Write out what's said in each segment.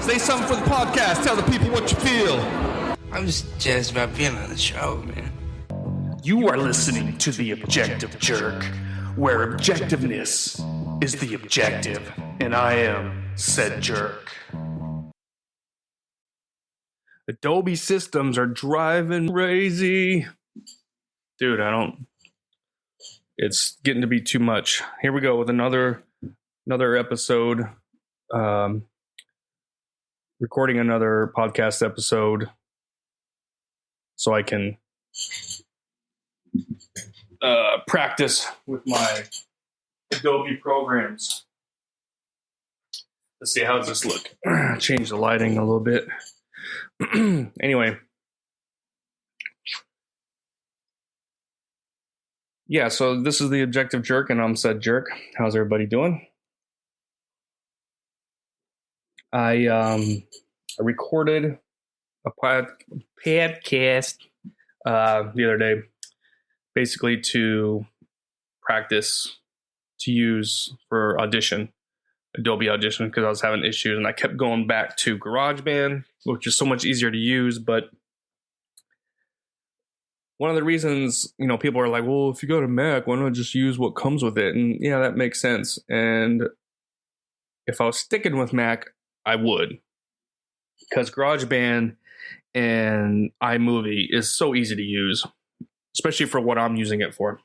Say something for the podcast. Tell the people what you feel. I'm just jazzed about being on the show, man. You are listening to The Objective Jerk, where objectiveness is the objective, and I am said jerk. Adobe systems are driving crazy. Dude, it's getting to be too much. Here we go with another episode. Recording another podcast episode so I can practice with my Adobe programs. Let's see, how does this look? Change the lighting a little bit. Anyway. Yeah, so this is The Objective Jerk, and I'm said jerk. How's everybody doing? I recorded a podcast the other day, basically to practice to use for Adobe Audition, because I was having issues, and I kept going back to GarageBand, which is so much easier to use. But one of the reasons, people are like, well, if you go to Mac, why not just use what comes with it? And yeah, that makes sense. And if I was sticking with Mac, I would, because GarageBand and iMovie is so easy to use, especially for what I'm using it for.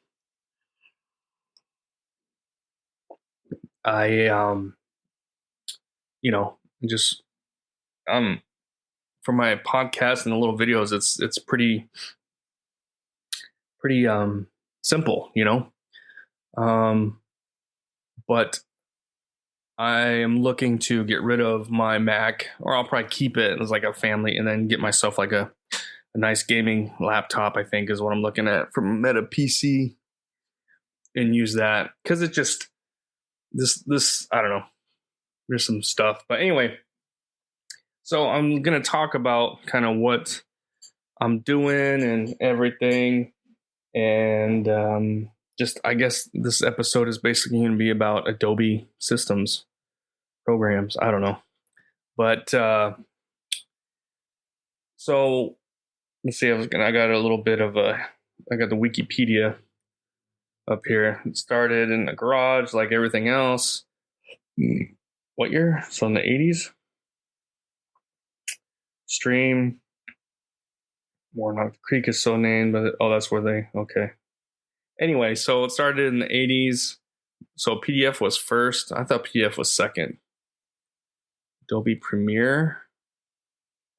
For my podcast and the little videos, it's pretty simple, but I am looking to get rid of my Mac, or I'll probably keep it as like a family, and then get myself like a nice gaming laptop, I think is what I'm looking at, from Meta PC, and use that, because it just this I don't know, there's some stuff. But anyway, so I'm gonna talk about kind of what I'm doing and everything, and just, I guess this episode is basically going to be about Adobe systems, programs. I don't know. But, so let's see. I got a little bit of I got the Wikipedia up here. It started in the garage like everything else. What year? So in the 80s. Stream. Warnock Creek is so named, but that's where okay. Anyway, so it started in the 80s. So PDF was first. I thought PDF was second. Adobe Premiere.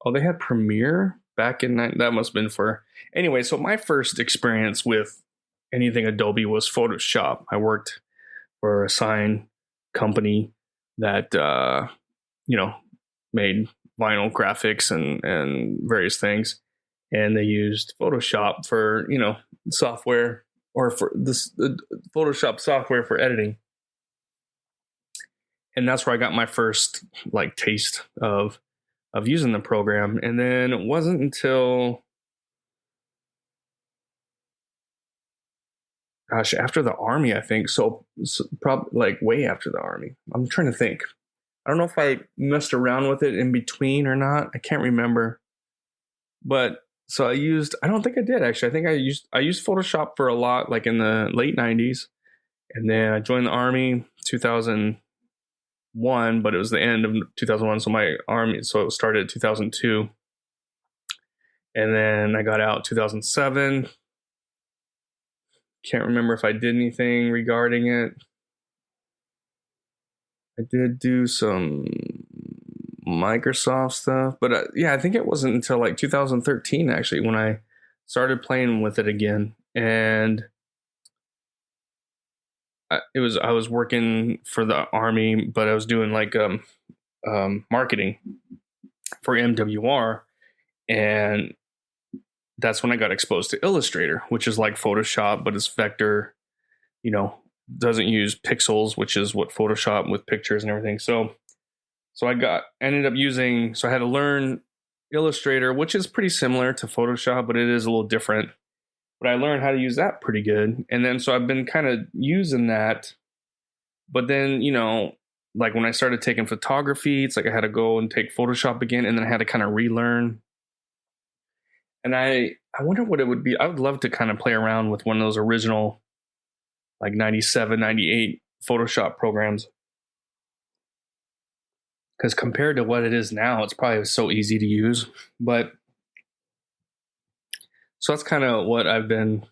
Oh, they had Premiere back in that must have been for. Anyway, so my first experience with anything Adobe was Photoshop. I worked for a sign company that made vinyl graphics and various things, and they used Photoshop for software, or for this Photoshop software for editing. And that's where I got my first taste of using the program. And then it wasn't until, after the Army, I think. So probably way after the Army. I'm trying to think. I don't know if I messed around with it in between or not. I can't remember. But so I don't think I did, actually. I think I used Photoshop for a lot, like in the late 90s. And then I joined the Army 2001, but it was the end of 2001. So it started in 2002. And then I got out 2007. Can't remember if I did anything regarding it. I did do some Microsoft stuff, but I think it wasn't until 2013 actually when I started playing with it again. And I was working for the Army, but I was doing marketing for MWR, and that's when I got exposed to Illustrator, which is like Photoshop, but it's vector, doesn't use pixels, which is what Photoshop with pictures and everything. So I ended up using, so I had to learn Illustrator, which is pretty similar to Photoshop, but it is a little different. But I learned how to use that pretty good. And then so I've been kind of using that. But then, like when I started taking photography, it's like I had to go and take Photoshop again, and then I had to kind of relearn. And I wonder what it would be. I would love to kind of play around with one of those original like 97, 98 Photoshop programs. Because compared to what it is now, it's probably so easy to use. But so that's kind of what I've been,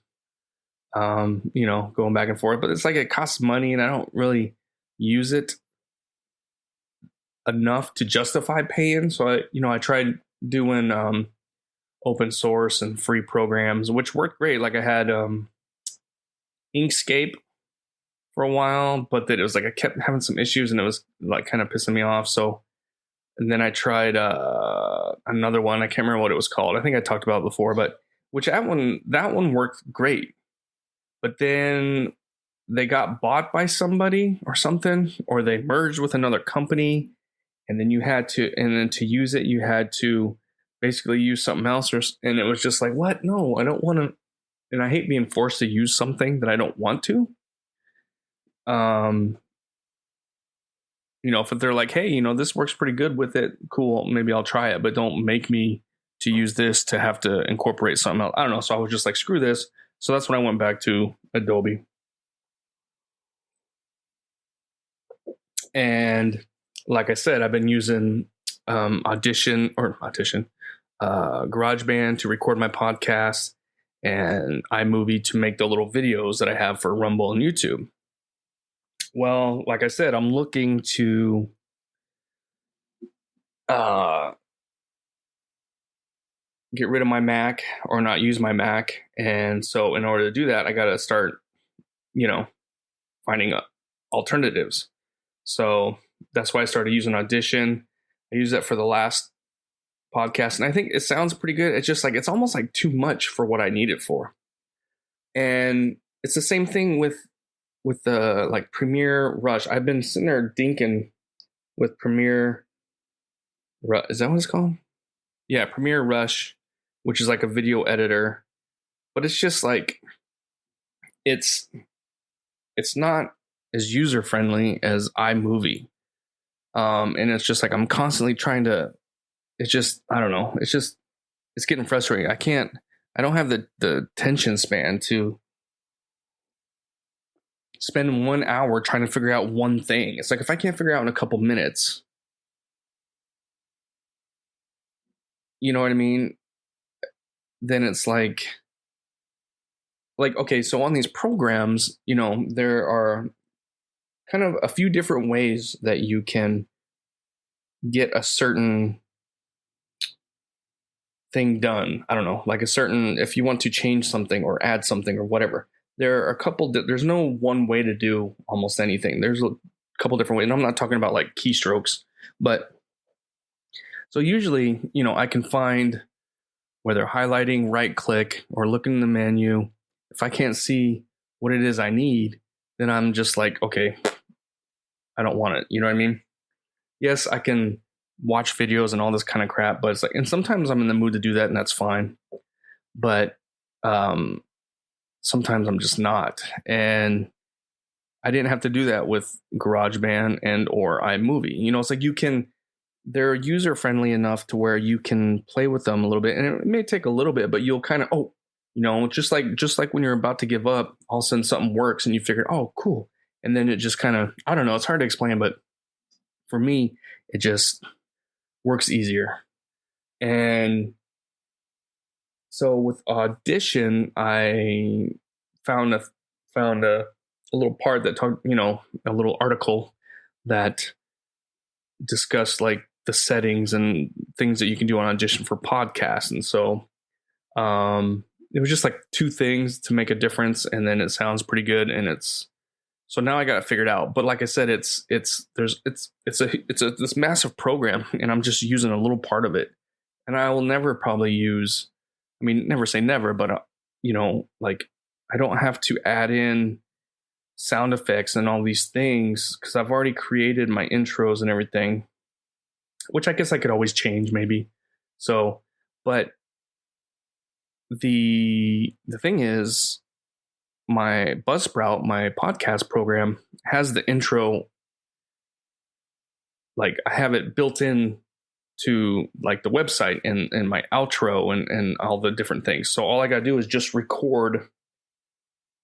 going back and forth. But it's like it costs money and I don't really use it enough to justify paying. So I tried doing open source and free programs, which worked great. Like I had Inkscape for a while, but that it was like I kept having some issues and it was like kind of pissing me off. So, and then I tried another one. I can't remember what it was called. I think I talked about it before, but that one worked great. But then they got bought by somebody or something, or they merged with another company, and then to use it, you had to basically use something else, and it was just like, what? No, I don't want to. And I hate being forced to use something that I don't want to. If they're like, hey, this works pretty good with it, cool, maybe I'll try it, but don't make me to use this to have to incorporate something else. I don't know. So I was just like, screw this. So that's when I went back to Adobe. And like I said, I've been using GarageBand to record my podcast, and iMovie to make the little videos that I have for Rumble and YouTube. Well, like I said, I'm looking to get rid of my Mac or not use my Mac. And so in order to do that, I got to start, finding alternatives. So that's why I started using Audition. I used that for the last podcast, and I think it sounds pretty good. It's just like, it's almost like too much for what I need it for. And it's the same thing with the like Premiere Rush. I've been sitting there dinking with Premiere Rush. Is that what it's called? Yeah, Premiere Rush, which is like a video editor. But it's just like, it's not as user friendly as iMovie. And it's just like, I'm constantly trying to, it's just, I don't know. It's getting frustrating. I don't have the attention span to spend 1 hour trying to figure out one thing. It's like, if I can't figure out in a couple minutes, you know what I mean? Then it's like, okay, so on these programs, there are kind of a few different ways that you can get a certain thing done. I don't know, like if you want to change something or add something or whatever, there are there's no one way to do almost anything. There's a couple different ways. And I'm not talking about like keystrokes, but so usually, I can find whether highlighting, right click, or looking in the menu. If I can't see what it is I need, then I'm just like, okay, I don't want it. You know what I mean? Yes, I can watch videos and all this kind of crap, but it's like, and sometimes I'm in the mood to do that, and that's fine. But sometimes I'm just not. And I didn't have to do that with GarageBand and or iMovie. It's like they're user friendly enough to where you can play with them a little bit, and it may take a little bit, but you'll kind of, just like when you're about to give up, all of a sudden something works and you figure, oh, cool. And then it just kind of, I don't know, it's hard to explain, but for me, it just works easier. And so with Audition, I found a little part that talked, a little article that discussed like the settings and things that you can do on Audition for podcasts. And so it was just like 2 things to make a difference, and then it sounds pretty good, and so now I got it figured out. But like I said, it's this massive program, and I'm just using a little part of it, and I will never probably use. I mean, never say never, but like I don't have to add in sound effects and all these things because I've already created my intros and everything, which I guess I could always change maybe. So, but the thing is, my Buzzsprout, my podcast program, has the intro like I have it built in to like the website and my outro and all the different things. So all I got to do is just record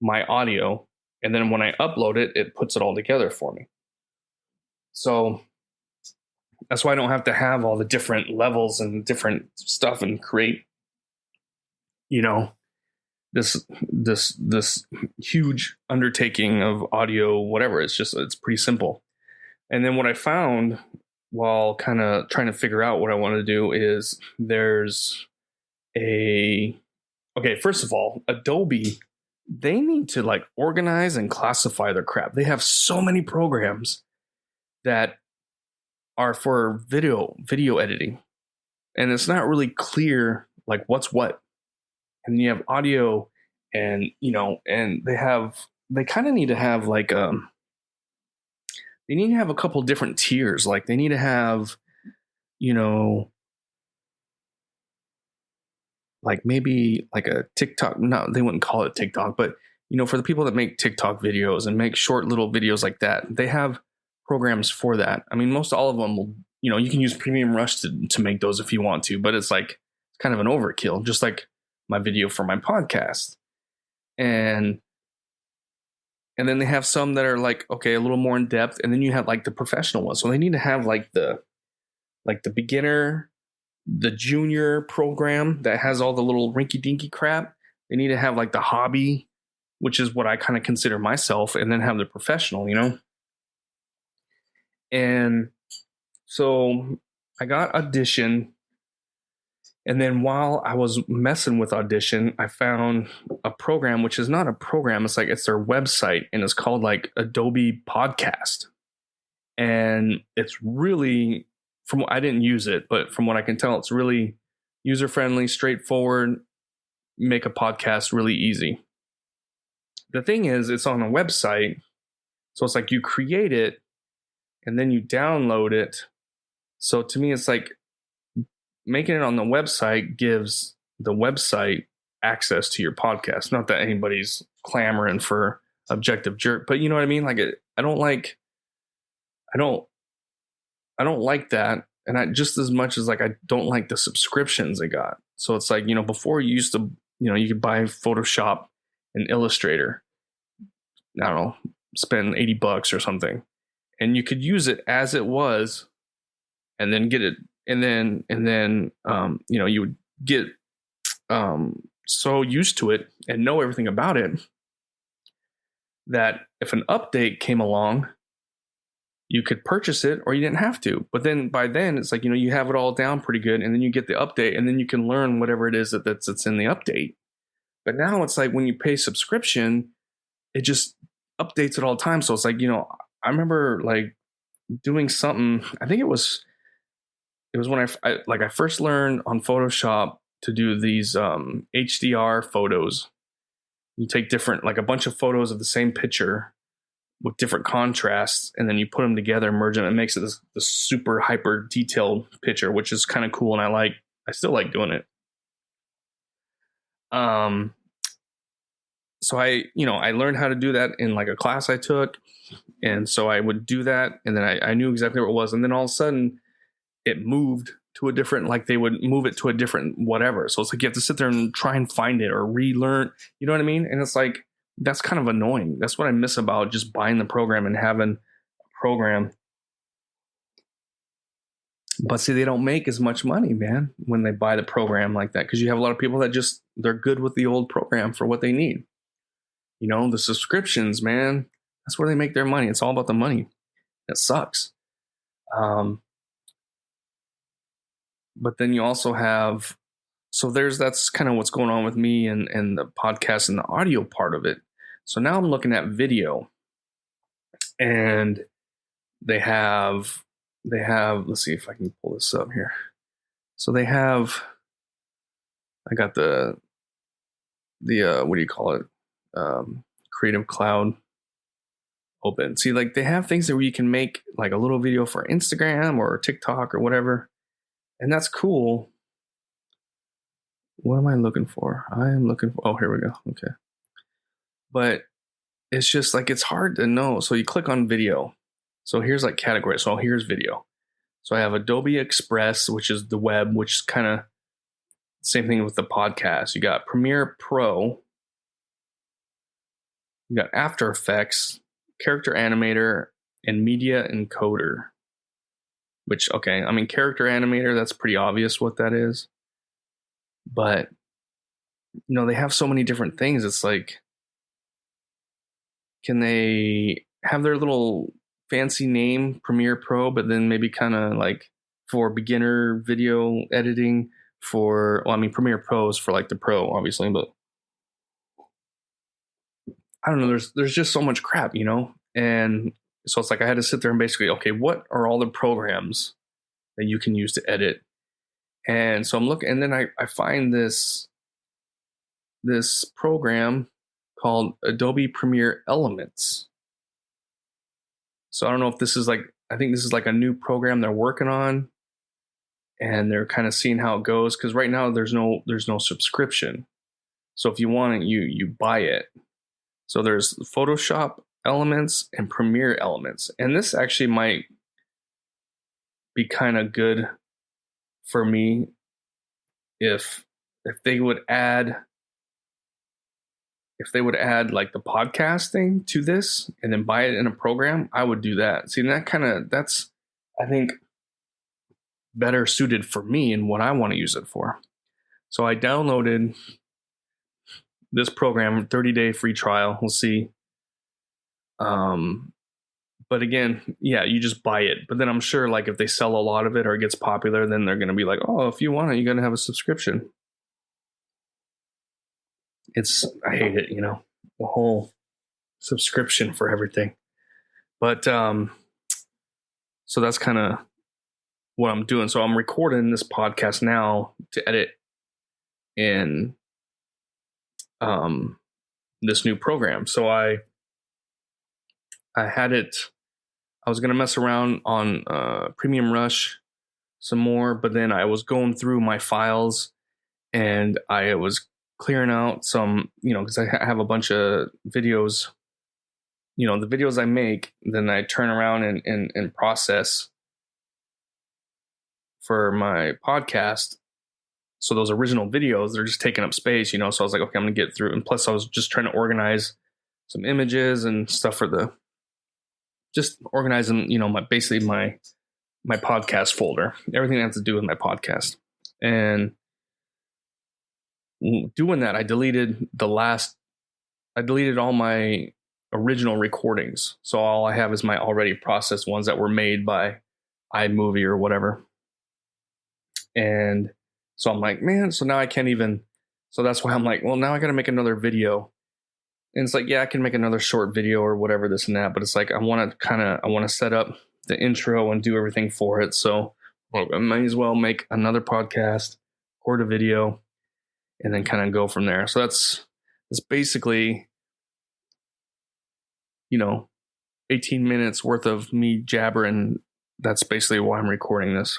my audio. And then when I upload it, it puts it all together for me. So that's why I don't have to have all the different levels and different stuff and create, this huge undertaking of audio, whatever. It's pretty simple. And then what I found while kind of trying to figure out what I want to do is first of all, Adobe, they need to like organize and classify their crap. They have so many programs that are for video editing, and it's not really clear like what's what. And you have audio, and and they kind of need to have like they need to have a couple different tiers. Like they need to have like maybe like a TikTok. No, they wouldn't call it TikTok, but for the people that make TikTok videos and make short little videos like that, they have programs for that. I mean, most all of them will, you can use Premium Rush to make those if you want to, but it's like kind of an overkill, just like my video for my podcast. And then they have some that are like, okay, a little more in depth. And then you have like the professional ones. So they need to have like the beginner, the junior program that has all the little rinky dinky crap. They need to have like the hobby, which is what I kind of consider myself, and then have the professional, And so I got Audition. And then while I was messing with Audition, I found a program, which is not a program. It's their website, and it's called like Adobe Podcast. And it's really, I didn't use it, but from what I can tell, it's really user-friendly, straightforward, make a podcast really easy. The thing is, it's on a website. So it's like you create it and then you download it. So to me, it's like making it on the website gives the website access to your podcast. Not that anybody's clamoring for Objective Jerk, but you know what I mean? Like I don't like that. And I just as much as like I don't like the subscriptions I got. So it's like, before you used to, you could buy Photoshop and Illustrator. I don't know, spend $80 or something, and you could use it as it was, and then get it, and then you would get so used to it and know everything about it that if an update came along, you could purchase it or you didn't have to. But then by then it's like, you have it all down pretty good, and then you get the update, and then you can learn whatever it is that's in the update. But now it's like when you pay subscription, it just updates it all the time. So it's like, I remember like doing something. I think it was when I first learned on Photoshop to do these HDR photos. You take different, like a bunch of photos of the same picture with different contrasts, and then you put them together, merge them, and it makes it this super hyper detailed picture, which is kind of cool. And I still like doing it. So I learned how to do that in like a class I took. And so I would do that. And then I knew exactly what it was. And then all of a sudden it moved to a different, like they would move it to a different whatever. So it's like you have to sit there and try and find it or relearn, you know what I mean? And it's like, that's kind of annoying. That's what I miss about just buying the program and having a program. But see, they don't make as much money, man, when they buy the program like that. Because you have a lot of people that they're good with the old program for what they need. The subscriptions, man, that's where they make their money. It's all about the money. It sucks. But then you also have, that's kind of what's going on with me and the podcast and the audio part of it. So now I'm looking at video, and they have, let's see if I can pull this up here. So I got the what do you call it? Creative Cloud open. See, like they have things where you can make like a little video for Instagram or TikTok or whatever. And that's cool. What am I looking for? Oh, here we go. Okay. But it's just like, it's hard to know. So you click on video. So here's like category. So here's video. So I have Adobe Express, which is the web, which is kind of same thing with the podcast. You got Premiere Pro, you got After Effects, Character Animator, and Media Encoder. Which, okay, I mean, Character Animator, that's pretty obvious what that is. But, they have so many different things. It's like, can they have their little fancy name, Premiere Pro, but then maybe kind of like for beginner video editing Premiere Pro is for like the pro, obviously, but I don't know. There's just so much crap, and so it's like I had to sit there and basically, okay, what are all the programs that you can use to edit? And so I'm looking, and then I find this program called Adobe Premiere Elements. So I don't know if this is I think this is like a new program they're working on, and they're kind of seeing how it goes. Because right now there's no subscription. So if you want it, you buy it. So there's Photoshop Elements and Premiere Elements, and this actually might be kind of good for me if they would add like the podcast thing to this and then buy it in a program. I would do that. See, that's I think better suited for me and what I want to use it for. So I downloaded this program, 30-day free trial. We'll see. But again, yeah, you just buy it. But then I'm sure like if they sell a lot of it or it gets popular, then they're going to be like, oh, if you want it, you're going to have a subscription. I hate it, the whole subscription for everything. But, so that's kind of what I'm doing. So I'm recording this podcast now to edit in, this new program. So I had it, I was going to mess around on, Premium Rush some more, but then I was going through my files and I was clearing out some, because I have a bunch of videos, the videos I make, then I turn around and process for my podcast. So those original videos, they're just taking up space, so I was like, okay, I'm going to get through. And plus I was just trying to organize some images and stuff for just organizing, basically my podcast folder, everything that has to do with my podcast. And doing that, I deleted all my original recordings. So all I have is my already processed ones that were made by iMovie or whatever. And so I'm like, man, so now I can't even, so that's why I'm like, well, now I got to make another video. And it's like, yeah, I can make another short video or whatever, this and that. But it's like, I want to set up the intro and do everything for it. So I might as well make another podcast, record a video, and then kind of go from there. So that's basically, 18 minutes worth of me jabbering. That's basically why I'm recording this.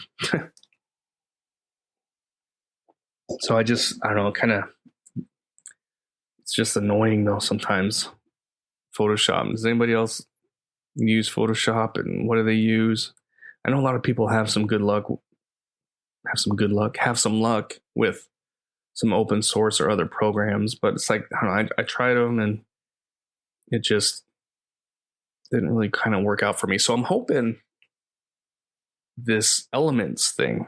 So I don't know, kind of, it's just annoying though sometimes. Photoshop. Does anybody else use Photoshop, and what do they use? I know a lot of people have some luck with some open source or other programs, but it's like, I don't know, I tried them and it just didn't really kind of work out for me. So I'm hoping this thing,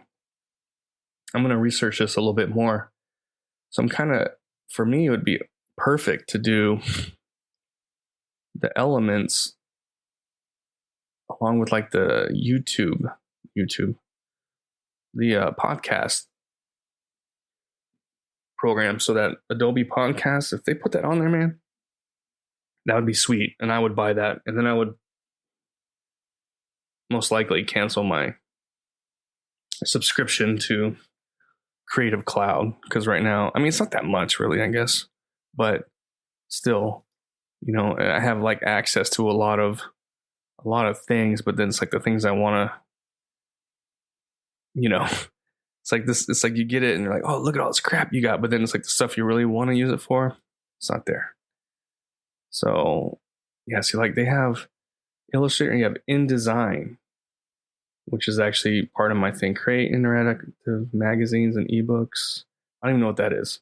I'm going to research this a little bit more. So for me, it would be perfect to do the elements along with like the YouTube, the podcast program. So that Adobe Podcast, if they put that on there, man, that would be sweet. And I would buy that. And then I would most likely cancel my subscription to Creative Cloud. Because right now, I mean, it's not that much really, I guess. But still, I have like access to a lot of things, but then it's like the things I want to, it's like this, it's like you get it and you're like, oh, look at all this crap you got. But then it's like the stuff you really want to use it for, it's not there. So yeah, see, like they have Illustrator, you have InDesign. which is actually part of my thing. Create interactive magazines and ebooks. I don't even know what that is.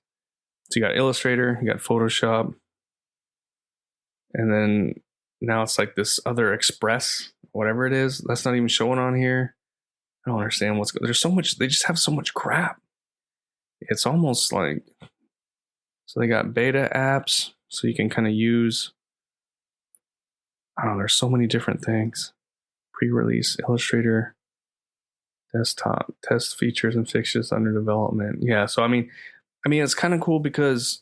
So you got Illustrator, you got Photoshop, and then now it's like this other Express, whatever it is. That's not even showing on here. I don't understand there's so much. They just have so much crap. It's almost like, so they got beta apps, so you can kind of use, I don't know, there's so many different things. Pre-release, Illustrator, desktop, test features and fixtures under development. Yeah, so I mean, it's kind of cool because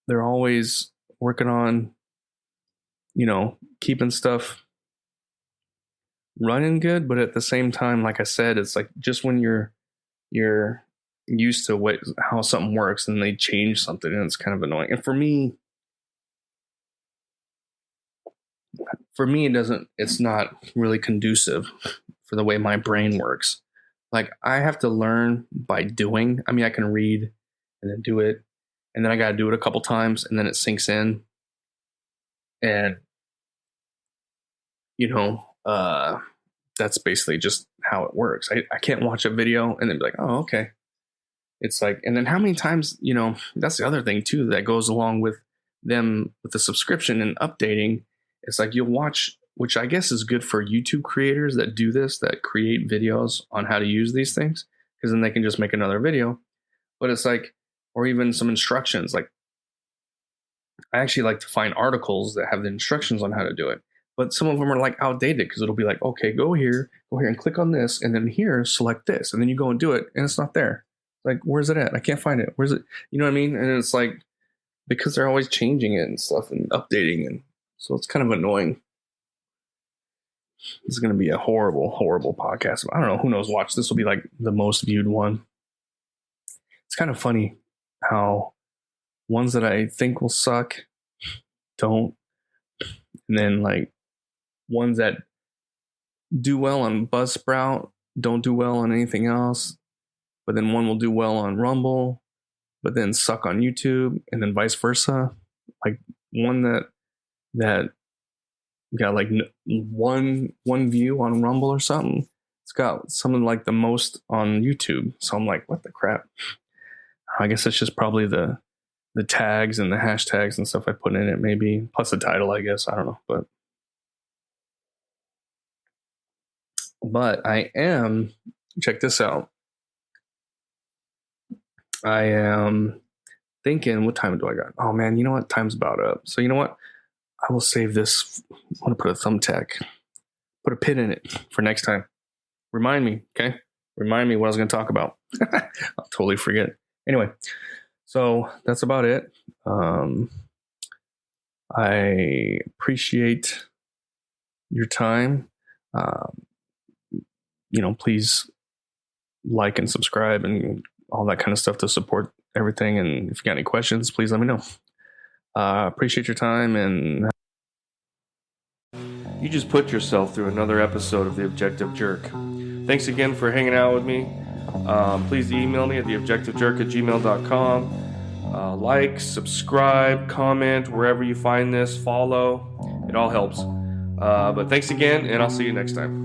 they're always working on, keeping stuff running good, but at the same time, like I said, it's like just when you're used to how something works and they change something, and it's kind of annoying. And for me it's not really conducive for the way my brain works. Like, I have to learn by doing. I mean, I can read and then do it, and then I got to do it a couple times, and then it sinks in. And that's basically just how it works. I can't watch a video and then be like, oh, okay. It's like, and then how many times, that's the other thing too that goes along with them with the subscription and updating. It's like you'll watch, which I guess is good for YouTube creators that do this, that create videos on how to use these things, because then they can just make another video. But it's like, or even some instructions. Like, I actually like to find articles that have the instructions on how to do it. But some of them are like outdated, because it'll be like, okay, go here and click on this, and then here, select this, and then you go and do it, and it's not there. Like, where's it at? I can't find it. Where's it? You know what I mean? And it's like, because they're always changing it and stuff and updating, and so it's kind of annoying. This is going to be a horrible, horrible podcast. I don't know. Who knows? Watch. This will be like the most viewed one. It's kind of funny how ones that I think will suck don't, and then like ones that do well on Buzzsprout don't do well on anything else, but then one will do well on Rumble, but then suck on YouTube, and then vice versa. Like one that got like one view on Rumble or something, it's got something like the most on YouTube. So I'm like, what the crap? I guess it's just probably the tags and the hashtags and stuff I put in it, maybe, plus the title, I guess. I don't know, but I am, check this out. I am thinking, what time do I got? Oh man, you know what? Time's about up. So you know what? I will save this. I want to put a thumbtack, put a pin in it for next time. Remind me, okay? Remind me what I was going to talk about. I'll totally forget. Anyway, so that's about it. I appreciate your time. Please like and subscribe and all that kind of stuff to support everything. And if you got any questions, please let me know. Appreciate your time. And you just put yourself through another episode of The Objective Jerk. Thanks again for hanging out with me. Please email me at theobjectivejerk@gmail.com. Like, subscribe, comment wherever you find this, follow. It all helps. But thanks again, and I'll see you next time.